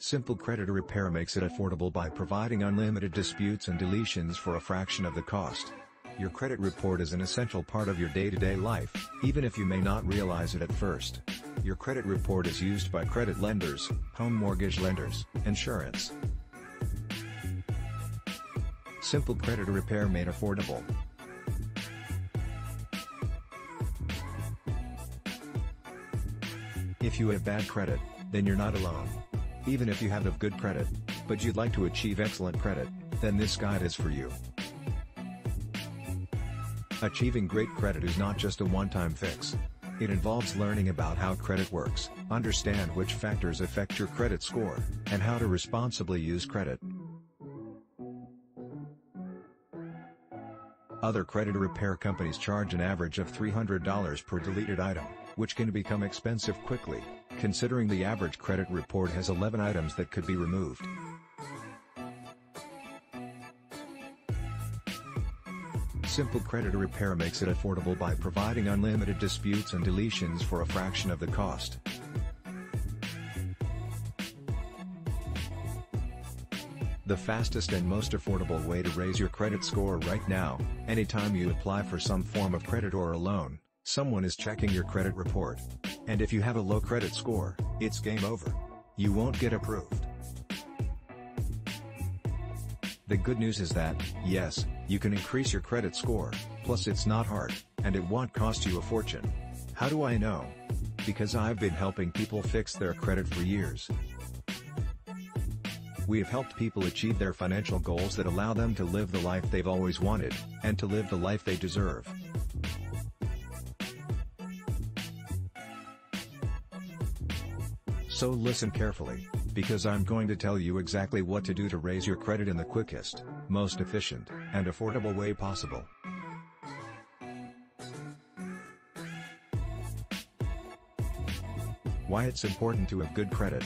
Simple Creditor Repair makes it affordable by providing unlimited disputes and deletions for a fraction of the cost. Your credit report is an essential part of your day-to-day life, even if you may not realize it at first. Your credit report is used by credit lenders, home mortgage lenders, insurance. Simple Creditor Repair made affordable. If you have bad credit, then you're not alone. Even if you have good credit, but you'd like to achieve excellent credit, then this guide is for you. Achieving great credit is not just a one-time fix. It involves learning about how credit works, understand which factors affect your credit score, and how to responsibly use credit. Other credit repair companies charge an average of $300 per deleted item, which can become expensive quickly, considering the average credit report has 11 items that could be removed. Simple Creditor Repair makes it affordable by providing unlimited disputes and deletions for a fraction of the cost. The fastest and most affordable way to raise your credit score right now. Anytime you apply for some form of credit or a loan, someone is checking your credit report. And if you have a low credit score, it's game over. You won't get approved. The good news is that, yes, you can increase your credit score, plus it's not hard, and it won't cost you a fortune. How do I know? Because I've been helping people fix their credit for years. We have helped people achieve their financial goals that allow them to live the life they've always wanted, and to live the life they deserve. So listen carefully, because I'm going to tell you exactly what to do to raise your credit in the quickest, most efficient, and affordable way possible. Why it's important to have good credit.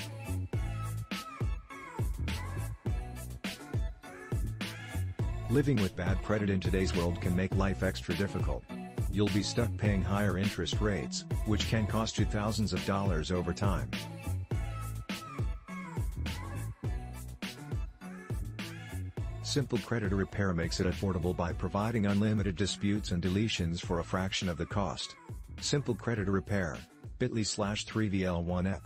Living with bad credit in today's world can make life extra difficult. You'll be stuck paying higher interest rates, which can cost you thousands of dollars over time. Simple Creditor Repair makes it affordable by providing unlimited disputes and deletions for a fraction of the cost. Simple Creditor Repair, bit.ly/3VL1EP